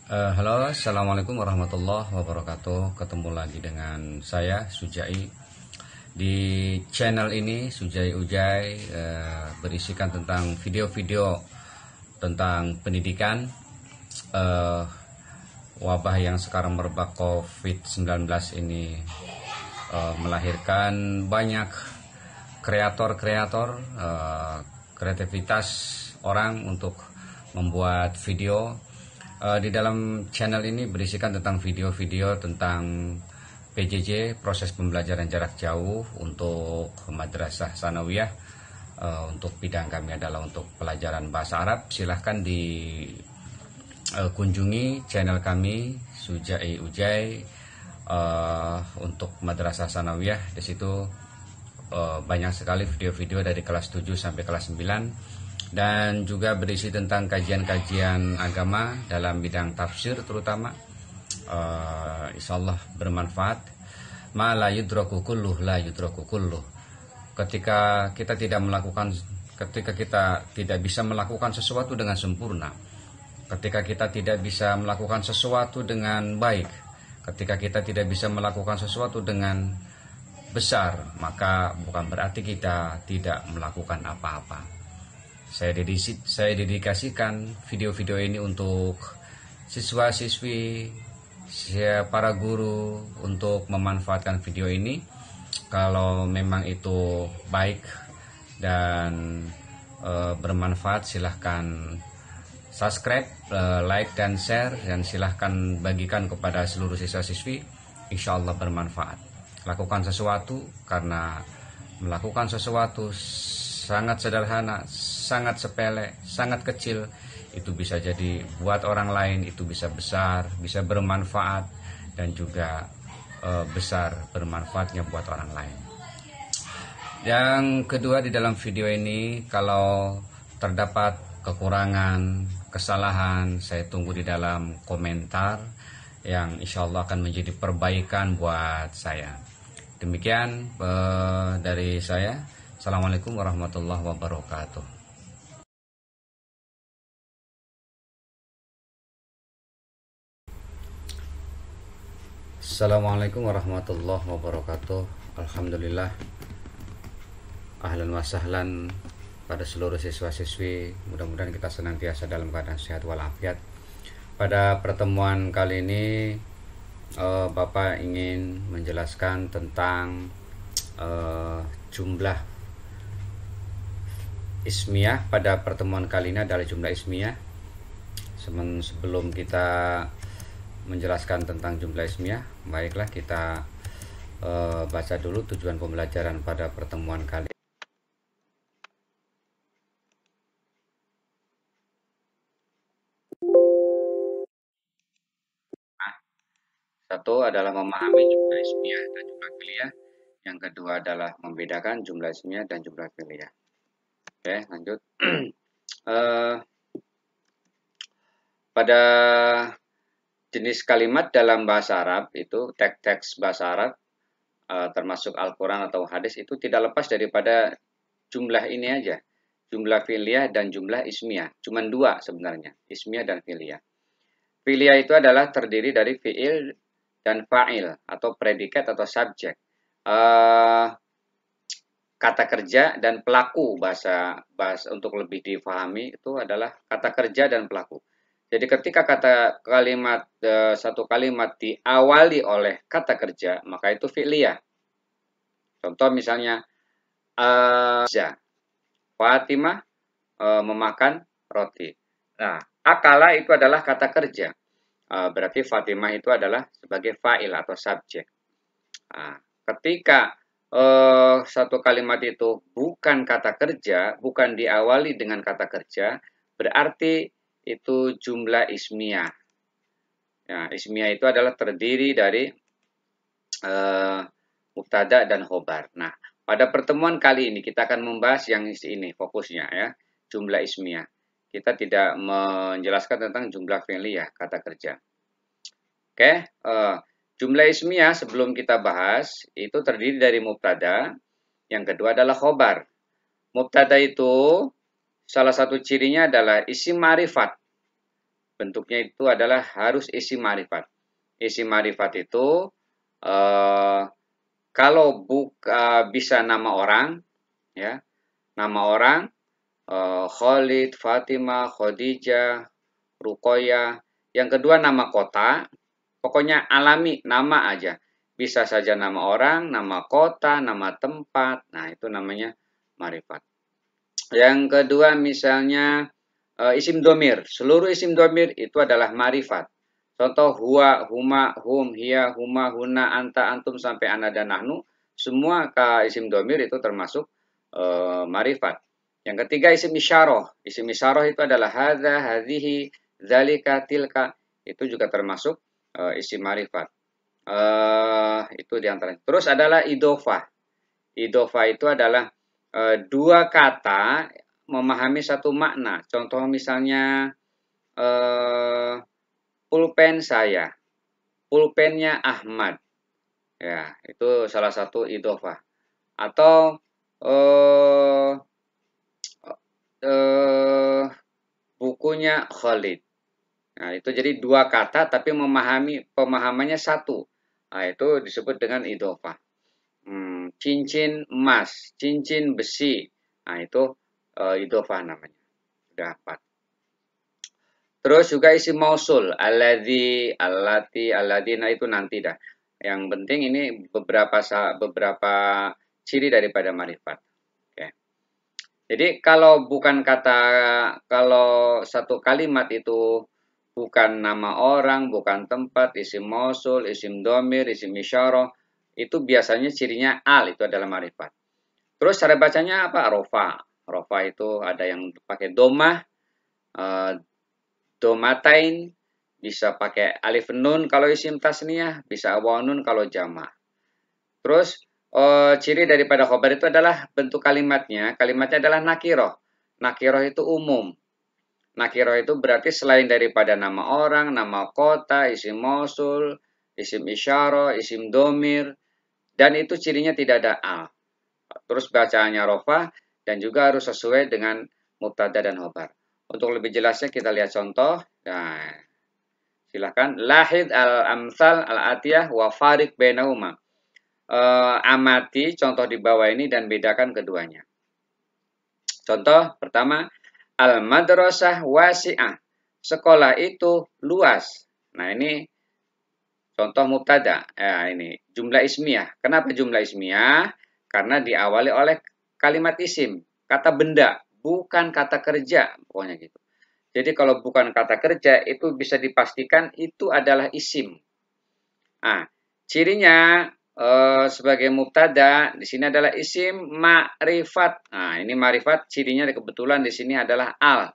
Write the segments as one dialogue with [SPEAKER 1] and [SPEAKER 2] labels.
[SPEAKER 1] Halo, assalamualaikum warahmatullahi wabarakatuh. Ketemu lagi dengan saya Sujai di channel ini. Sujai Ujai berisikan tentang video-video tentang pendidikan. eh, Wabah yang sekarang merebak COVID-19 ini melahirkan banyak kreator-kreator, kreativitas orang untuk membuat video. Di dalam channel ini berisikan tentang video-video tentang PJJ, proses pembelajaran jarak jauh untuk madrasah sanawiyah. Untuk bidang kami adalah untuk pelajaran bahasa Arab. Silahkan kunjungi channel kami Sujai Ujai. Untuk madrasah sanawiyah, di situ banyak sekali video-video dari kelas 7 sampai kelas 9, dan juga berisi tentang kajian-kajian agama dalam bidang tafsir terutama. Insyaallah bermanfaat. Ma la yudraku kulluh la yudraku kulluh. Ketika kita tidak bisa melakukan sesuatu dengan sempurna, ketika kita tidak bisa melakukan sesuatu dengan baik, ketika kita tidak bisa melakukan sesuatu dengan besar, maka bukan berarti kita tidak melakukan apa-apa. Saya dedikasikan video-video ini untuk siswa-siswi, para guru untuk memanfaatkan video ini. Kalau memang itu baik dan bermanfaat, silahkan subscribe, like dan share, dan silahkan bagikan kepada seluruh siswa-siswi. Insya Allah bermanfaat. Lakukan sesuatu, karena melakukan sesuatu sangat sederhana, sangat sepele, sangat kecil, itu bisa jadi buat orang lain itu bisa besar, bisa bermanfaat, dan juga besar bermanfaatnya buat orang lain. Yang kedua, di dalam video ini kalau terdapat kekurangan, kesalahan, saya tunggu di dalam komentar yang insya Allah akan menjadi perbaikan buat saya. Demikian dari saya. Assalamualaikum warahmatullahi wabarakatuh. Assalamualaikum warahmatullahi wabarakatuh. Alhamdulillah, ahlan wa sahlan pada seluruh siswa-siswi. Mudah-mudahan kita senantiasa dalam keadaan sehat walafiat. Pada pertemuan kali ini Bapak ingin menjelaskan tentang jumlah ismiyah. Pada pertemuan kali ini adalah jumlah ismiyah. Sebelum kita menjelaskan tentang jumlah ismiyah, baiklah kita baca dulu tujuan pembelajaran pada pertemuan kali ini. Satu adalah memahami jumlah ismiyah dan jumlah fi'liyah. Yang kedua adalah membedakan jumlah ismiyah dan jumlah fi'liyah. Oke, lanjut. Pada jenis kalimat dalam bahasa Arab itu, teks-teks bahasa Arab termasuk Al-Quran atau hadis, itu tidak lepas daripada jumlah ini aja, jumlah fi'liyah dan jumlah ismiyah. Cuman dua sebenarnya, ismiyah dan fi'liyah. Fi'liyah itu adalah terdiri dari fi'il dan fa'il atau predikat atau subjek, kata kerja dan pelaku. Bahasa untuk lebih difahami itu adalah kata kerja dan pelaku. Jadi ketika satu kalimat diawali oleh kata kerja, maka itu fi'liyah. Contoh misalnya, Fatimah memakan roti. Nah, akala itu adalah kata kerja. Berarti Fatimah itu adalah sebagai fa'il atau subjek. Nah, ketika satu kalimat itu bukan kata kerja, bukan diawali dengan kata kerja, berarti itu jumlah ismiyah. Ya, ismiyah itu adalah terdiri dari mubtada dan khobar. Nah, pada pertemuan kali ini kita akan membahas yang ini fokusnya ya, jumlah ismiyah. Kita tidak menjelaskan tentang jumlah fi'liyah, kata kerja. Oke, jumlah ismiyah sebelum kita bahas itu terdiri dari mubtada, yang kedua adalah khobar. Mubtada itu salah satu cirinya adalah isim ma'rifat. bentuknya itu adalah harus isim ma'rifat. Isim ma'rifat itu kalau bisa nama orang, ya, nama orang, Khalid, Fatimah, Khadijah, Ruqayyah. Yang kedua nama kota, pokoknya alami nama aja. Bisa saja nama orang, nama kota, nama tempat. Nah, itu namanya ma'rifat. Yang kedua misalnya isim domir. Seluruh isim domir itu adalah ma'rifat. Contoh huwa, huma, hum, hiya, huma, huna, anta, antum sampai ana dan nahnu. Semua isim domir itu termasuk ma'rifat. Yang ketiga isim isyarah. Isim isyarah itu adalah hadza, hadhihi, zalika, tilka. Itu juga termasuk isim ma'rifat. Itu diantaranya. Terus adalah idofah. Idofah itu adalah dua kata memahami satu makna. Contoh misalnya pulpen saya, pulpennya Ahmad. Ya, itu salah satu idofah. Atau bukunya Khalid. Nah, itu jadi dua kata tapi pemahamannya satu. Nah, itu disebut dengan idofah. Cincin emas, cincin besi. Nah, itu idofah namanya. Sudah 4. Terus juga isim mausul, alladzi, allati, alladina itu nanti dah. Yang penting ini beberapa ciri daripada ma'rifat. Oke. Jadi kalau satu kalimat itu bukan nama orang, bukan tempat, isim mausul, isim domir, isim isyarah, itu biasanya cirinya al, itu adalah ma'rifat. Terus cara bacanya apa? Rofa. Rofa itu ada yang pakai domah, domatain, bisa pakai alif nun kalau isim tasniyah, bisa waw nun kalau jama'. Terus ciri daripada khobar itu adalah bentuk kalimatnya. Kalimatnya adalah nakiroh. Nakiroh itu umum. Nakiroh itu berarti selain daripada nama orang, nama kota, isim mausul, isim isyarah, isim domir, dan itu cirinya tidak ada al. Terus bacaannya rofa dan juga harus sesuai dengan mubtada dan khobar. Untuk lebih jelasnya kita lihat contoh. Nah, silakan. Lahid al-amsal al-atiyah wa farik bainahuma. Amati contoh di bawah ini dan bedakan keduanya. Contoh pertama, al-madrasah wasi'ah. Sekolah itu luas. Nah, ini contoh mubtada. Ini jumlah ismiyah. Kenapa jumlah ismiyah? Karena diawali oleh kalimat isim, kata benda, bukan kata kerja, pokoknya gitu. Jadi kalau bukan kata kerja itu bisa dipastikan itu adalah isim. Nah, cirinya sebagai mubtada di sini adalah isim ma'rifat. Nah, ini ma'rifat cirinya kebetulan di sini adalah al.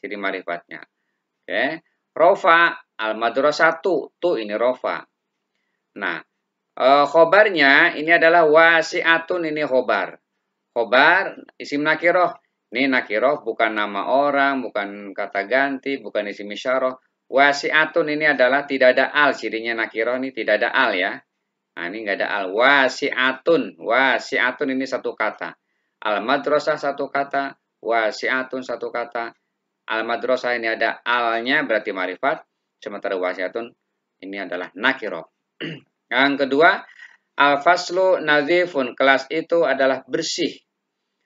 [SPEAKER 1] Ciri ma'rifatnya. Oke. Rofa al-madrasatu, tuh ini rofa. Nah, khobarnya ini adalah wasi'atun, ini khobar. Khobar isim nakiroh. Ini nakiroh bukan nama orang, bukan kata ganti, bukan isim isyarah. Wasi'atun ini adalah tidak ada al, cirinya nakiroh ini tidak ada al ya. Nah, ini enggak ada al. Wasi'atun. Wasi'atun ini satu kata. Al-madrasah satu kata. Wasi'atun satu kata. Al-madrasah ini ada alnya berarti ma'rifat. Sementara wasi'atun ini adalah nakiroh. Yang kedua, al-faslu nadhifun. Kelas itu adalah bersih.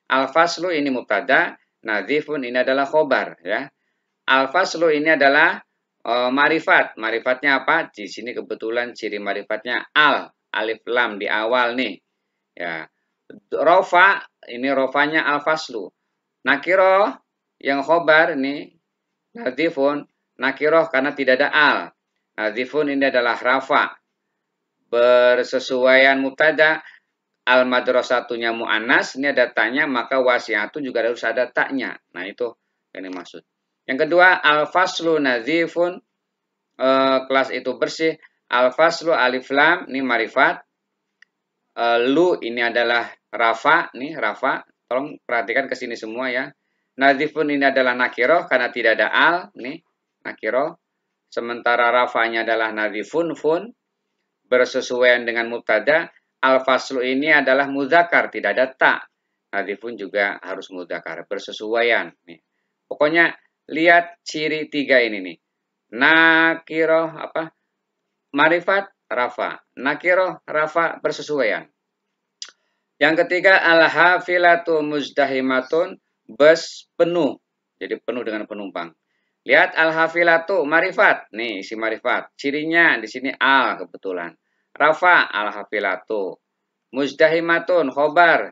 [SPEAKER 1] Al-faslu ini mubtada. Nadhifun ini adalah khobar. Ya. Al-faslu ini adalah ma'rifat. Ma'rifatnya apa? Di sini kebetulan ciri ma'rifatnya al. Alif lam di awal nih. Ya. Rofa, ini rofanya al-faslu. Nakiroh, yang khobar ini, nadhifun. Nakiroh karena tidak ada al. Nadhifun ini adalah rafa. Bersesuaian mubtada, al-madrasatunya mu'annas, ini ada taknya, maka wasi'atun juga harus ada taknya. Nah, itu yang dimaksud. Yang kedua, al-faslu nadhifun, kelas itu bersih. Al-faslu alif lam, ini marifat. Lu ini adalah rafa, nih rafa. Tolong perhatikan ke sini semua ya. Nadhifun ini adalah nakiroh karena tidak ada al, nih nakiroh. Sementara rafanya adalah nadhifun, fun. Bersesuaian dengan mubtada. Al-faslu ini adalah mudzakkar, tidak ada ta. Nadhifun juga harus mudzakkar, bersesuaian. Nih. Pokoknya lihat ciri 3 ini nih. Nakiroh apa? Marifat rafa. Nakiroh rafa bersesuaian. Yang ketiga al-hafilatu muzdahimatun, bus penuh. Jadi penuh dengan penumpang. Lihat al-hafilatu marifat. Nih isi marifat. Cirinya di sini al kebetulan. Rafa al-hafilatu. Muzdahimatun khobar.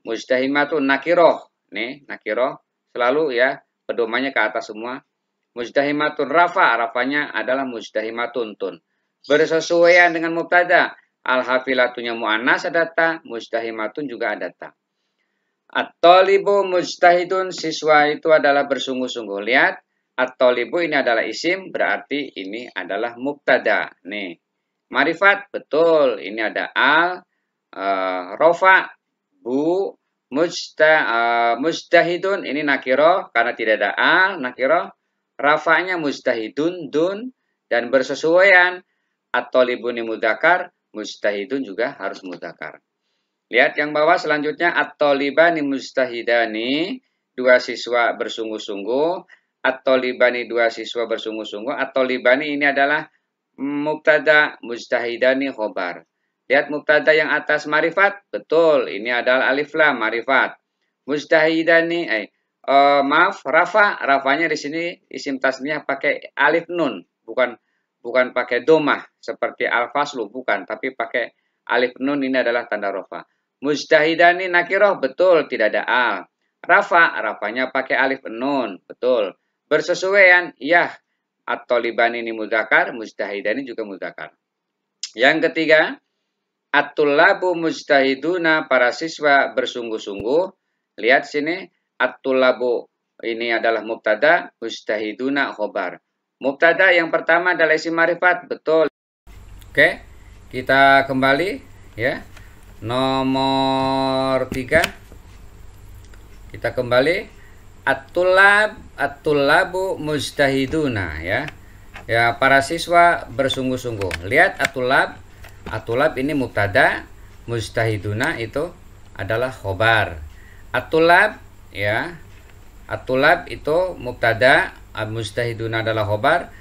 [SPEAKER 1] Muzdahimatun nakiroh. Nih nakiroh selalu ya pedomannya ke atas semua. Muzdahimatun rafa. Rafanya adalah muzdahimatun tun. Bersesuaian dengan mubtada. Al-hafilatunya mu'annas ada ta, mujtahimatun juga ada ta. At-talibu mujtahidun, siswa itu adalah bersungguh-sungguh. Lihat, at-talibu ini adalah isim, berarti ini adalah mubtada. Nih, marifat, betul. Ini ada al, rofa, bu, mujtahidun, ini nakiroh, karena tidak ada al, nakiroh. Rafanya mujtahidun, dun, dan bersesuaian. At-talibu ini mudzakkar, mujtahidun juga harus mudzakkar. Lihat yang bawah selanjutnya at-talibani mujtahidani, dua siswa bersungguh-sungguh. At-talibani dua siswa bersungguh-sungguh. At-talibani ini adalah mubtada, mujtahidani khobar. Lihat mubtada yang atas marifat, betul, ini adalah alif lam marifat. Mujtahidani maaf, rafanya di sini isim tasniyah pakai alif nun, bukan pakai domah seperti al-faslu, bukan, tapi pakai alif nun, ini adalah tanda rafa. Mujtahidani nakiroh, betul, tidak ada al. Rafanya pakai alif nun, betul. Bersesuaian, ya. At-talibani ini mudzakkar, mujtahidani juga mudzakkar. Yang ketiga, at-tullabu mujtahiduna, para siswa bersungguh-sungguh. Lihat sini, at-tullabu ini adalah mubtada, mujtahiduna khobar. Mubtada yang pertama adalah isim marifat, betul. Oke, kita kembali ya. Nomor 3. Kita kembali at-tullabu mujtahiduna ya. Ya, para siswa bersungguh-sungguh. Lihat at-tullab ini mubtada, mujtahiduna itu adalah khobar. At-tullab ya. At-tullab itu mubtada, al-mujtahiduna adalah khobar.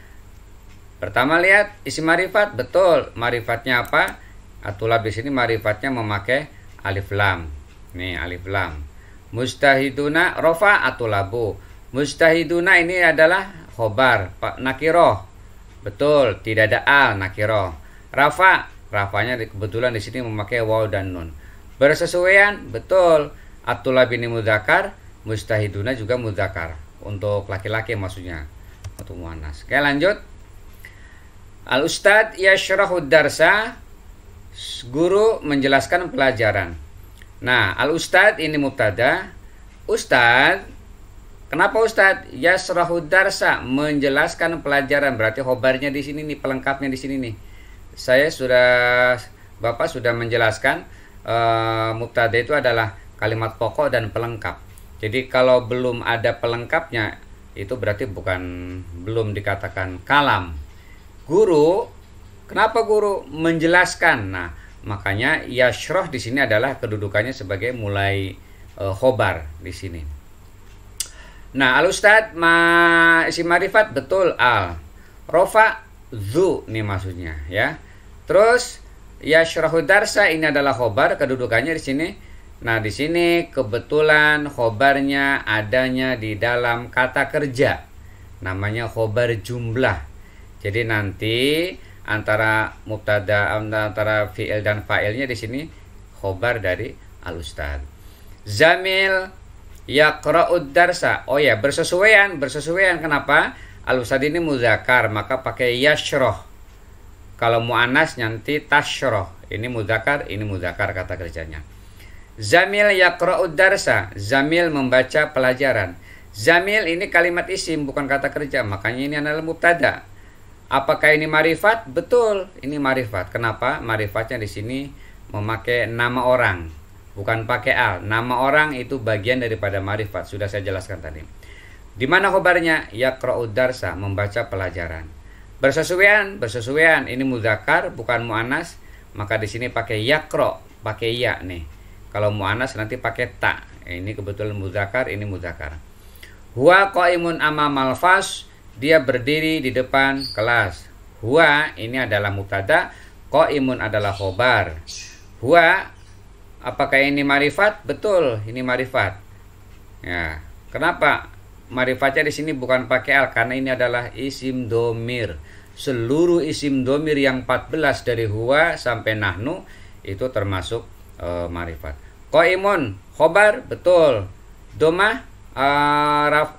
[SPEAKER 1] Pertama lihat isi marifat, betul. Marifatnya apa? At-tullab di sini marifatnya memakai alif lam. Nih alif lam. Mujtahiduna rofa at-tullabu. Mujtahiduna ini adalah khobar, nakiroh. Betul, tidak ada al, nakiroh. Rafanya kebetulan di sini memakai waw dan nun. Bersesuaian, betul. At-tullab ini mudzakkar, mujtahiduna juga mudzakkar. Untuk laki-laki maksudnya, untuk muannas. Oke, lanjut. Al-ustad yashrahud darsa, guru menjelaskan pelajaran. Nah, al-ustad ini mubtada. Ustad, kenapa ustad? Yashrahud darsa, menjelaskan pelajaran. Berarti khobarnya di sini nih, pelengkapnya di sini nih. Bapak sudah menjelaskan mubtada itu adalah kalimat pokok dan pelengkap. Jadi kalau belum ada pelengkapnya, itu berarti belum dikatakan kalam. Guru, kenapa guru menjelaskan? Nah, makanya yashrah di sini adalah kedudukannya sebagai mulai khobar di sini. Nah, al-ustad isim marifat, betul, al. Rofa zu nih maksudnya ya. Terus yashrahu darsa ini adalah khobar, kedudukannya di sini. Nah, di sini kebetulan khobarnya adanya di dalam kata kerja. Namanya khobar jumlah. Jadi nanti antara mubtada, antara fi'il dan fa'ilnya di sini khobar dari al-ustad. Zamil yaqra'ud darsa. Oh ya, bersesuaian. Kenapa? Al-ustad ini mudzakkar, maka pakai yashrah. Kalau muannas nanti tashrah. Ini mudzakkar, ini mudzakkar kata kerjanya. Zamil yaqra'ud darsa. Zamil membaca pelajaran. Zamil ini kalimat isim, bukan kata kerja, makanya ini adalah mubtada. Apakah ini marifat? Betul, ini marifat. Kenapa? Marifatnya di sini memakai nama orang, bukan pakai al. Nama orang itu bagian daripada marifat. Sudah saya jelaskan tadi. Di mana khobarnya? Yaqra'ud darsa, membaca pelajaran. Bersesuaian. Ini mudzakkar bukan muannas, maka di sini pakai yaqra, pakai ya nih. Kalau muannas nanti pakai ta. Ini kebetulan mudzakkar, ini mudzakkar. Huwa qaimun amamal fas, dia berdiri di depan kelas. Huwa ini adalah mubtada, qaimun adalah khobar. Huwa, apakah ini marifat? Betul, ini marifat. Ya, kenapa marifatnya di sini bukan pakai al? Karena ini adalah isim domir. Seluruh isim domir yang 14 dari huwa sampai nahnu itu termasuk marifat. Qaimun khobar, betul. Domah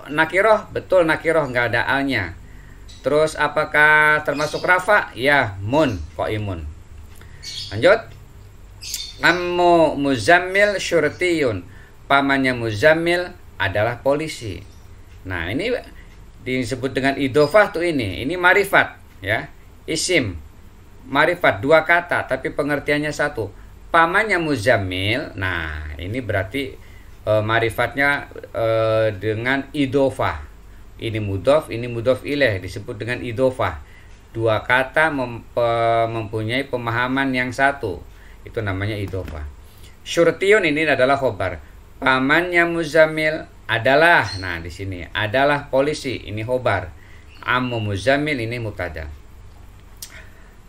[SPEAKER 1] nakiroh, betul, nakiroh nggak ada alnya. Terus apakah termasuk rafa? Ya, mun, qaimun. Lanjut. Ammu muzammil syurtiyun. Pamannya muzammil adalah polisi. Nah, ini disebut dengan idofah tuh ini. Ini marifat, ya. Isim. Marifat dua kata tapi pengertiannya satu. Pamannya muzammil. Nah, ini berarti marifatnya dengan idofah. Ini mudhof ilaih, disebut dengan idofah. Dua kata mempunyai pemahaman yang satu, itu namanya idofah. Syurtiyun ini adalah khobar. Pamannya muzammil adalah, nah di sini adalah polisi, ini khobar. Ammu muzammil ini mubtada.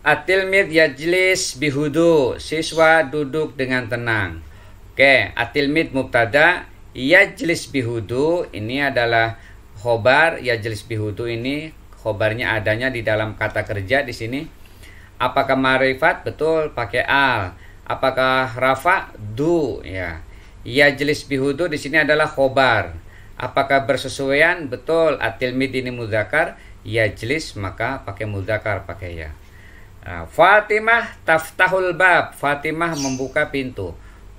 [SPEAKER 1] At-tilmid yajlis bihudu, siswa duduk dengan tenang. Oke, at-tilmid mubtada, yajlis bihudu ini adalah khobar. Yajlis bihudu ini khobarnya adanya di dalam kata kerja di sini. Apakah marifat? Betul, pakai al. Apakah rafa? Du, ya. Yajlis bihudu di sini adalah khobar. Apakah bersesuaian? Betul, at-tilmid ini mudzakar, yajlis maka pakai mudzakar, pakai ya. Nah, Fatimah taftahul bab, Fatimah membuka pintu.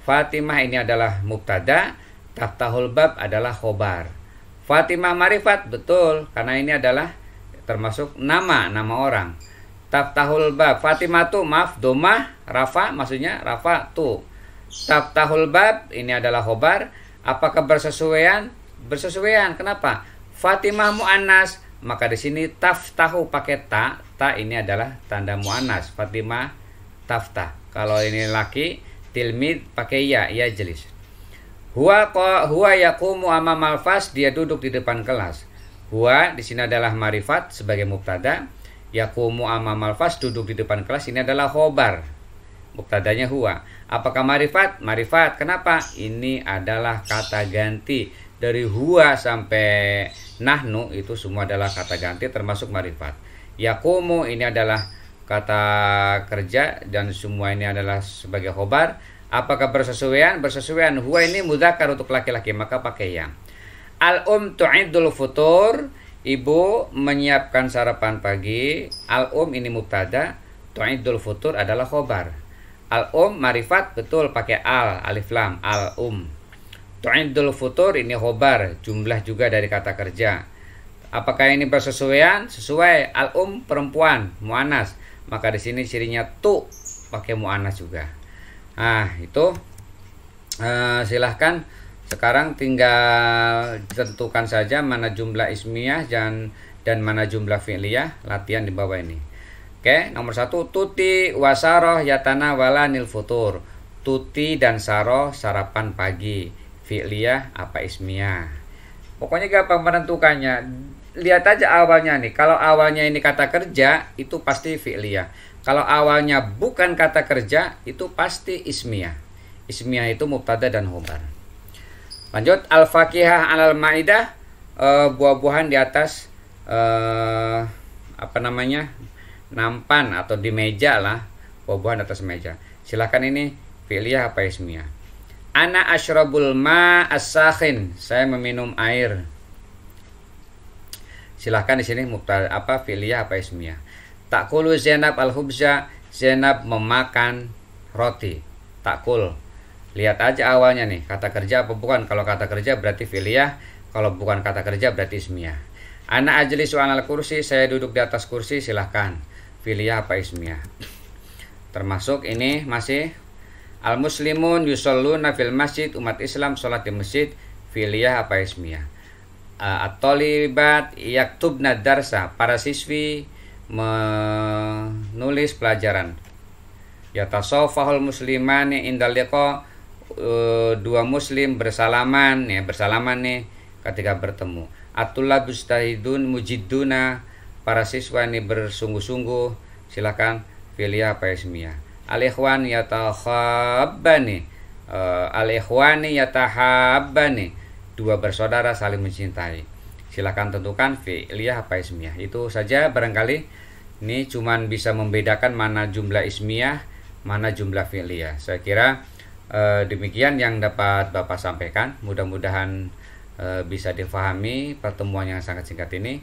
[SPEAKER 1] Fatimah ini adalah mubtada, taftahul bab adalah khobar. Fatimah marifat, betul, karena ini adalah termasuk nama orang. Taftahul bab, Fatimah tuh maaf, domah, rafa, maksudnya rafa tuh. Taftahul bab ini adalah khobar. Apakah bersesuaian? Bersesuaian, kenapa? Fatimah muannas, maka di sini taftahu pakai ta ini adalah tanda muannas. Fatimah taftah. Kalau ini laki, tilmid pakai ya jelis. Huwa yaqumu amamal fas, dia duduk di depan kelas. Huwa di sini adalah marifat sebagai mubtada. Yaqumu amamal fas, duduk di depan kelas, ini adalah khobar. Mubtadanya huwa. Apakah marifat? Marifat. Kenapa? Ini adalah kata ganti. Dari huwa sampai nahnu itu semua adalah kata ganti termasuk marifat. Yaqumu ini adalah kata kerja dan semua ini adalah sebagai khobar. Apakah bersesuaian? Bersesuaian. Huwa ini mudzakkar untuk laki-laki, maka pakai yang. Tu'iddul futur, ibu menyiapkan sarapan pagi. Ini mubtada, tu'iddul futur adalah khobar. Marifat, betul, pakai alif lam, Tu'iddul futur ini khobar, jumlah juga dari kata kerja. Apakah ini bersesuaian? Sesuai. Perempuan, muannas, maka di sini cirinya tu pakai muannas juga. Nah, itu silahkan sekarang tinggal tentukan saja mana jumlah ismiyah dan mana jumlah fi'liyah, latihan di bawah ini. Oke, nomor 1, tuti wasaroh yatana walanil futur. Tuti dan saroh sarapan pagi. Fi'liyah apa ismiyah. Pokoknya gampang menentukannya. Lihat aja awalnya nih. Kalau awalnya ini kata kerja, itu pasti fi'liyah. Kalau awalnya bukan kata kerja, itu pasti ismiyah. Ismiyah itu mubtada dan khobar. Lanjut, al-fakihah alal ma'idah, buah-buahan di atas nampan atau di meja lah, buah-buahan atas meja. Silakan ini fi'liyah apa ismiyah. Ana asyrabul ma as-sakhin, saya meminum air. Silahkan di sini mubtada apa fi'liyah apa ismiyah. Takulu Zainab al-khubza, Zainab memakan roti. Takul. Lihat aja awalnya nih, kata kerja apa bukan? Kalau kata kerja berarti fi'liyah, kalau bukan kata kerja berarti ismiyah. Ana ajlisu alal kursi, saya duduk di atas kursi, silahkan fi'liyah apa ismiyah. Termasuk ini masih al-muslimun yusalluna fil masjid, umat Islam sholat di masjid, fi'liyah apa ismiyah. At-thalibat yaktubna darsa, para siswi menulis pelajaran. Yatasawfahul muslimani indal liqa, dua muslim bersalaman nih ketika bertemu. At-tullab mujtahidun mujidduna, para siswa ini bersungguh-sungguh. Silakan fi'liyah apa ismiyah. Al-ikhwan yatakhabbani, al-ikhwani yatahabbani, dua bersaudara saling mencintai. Silakan tentukan fi'liyah apa ismiyah. Itu saja barangkali. Ini cuman bisa membedakan mana jumlah ismiyah, mana jumlah fi'liyah. Saya kira demikian yang dapat Bapak sampaikan. Mudah-mudahan bisa difahami pertemuan yang sangat singkat ini.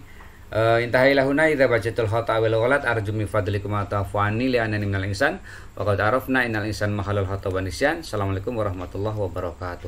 [SPEAKER 1] Intahai lahuna idza bajatul khata wal ghalat arju min fadlikum wa ta'fani li anani minal insan wa qad arafna innal insan mahalul khata wa nisyan. Assalamualaikum warahmatullahi wabarakatuh.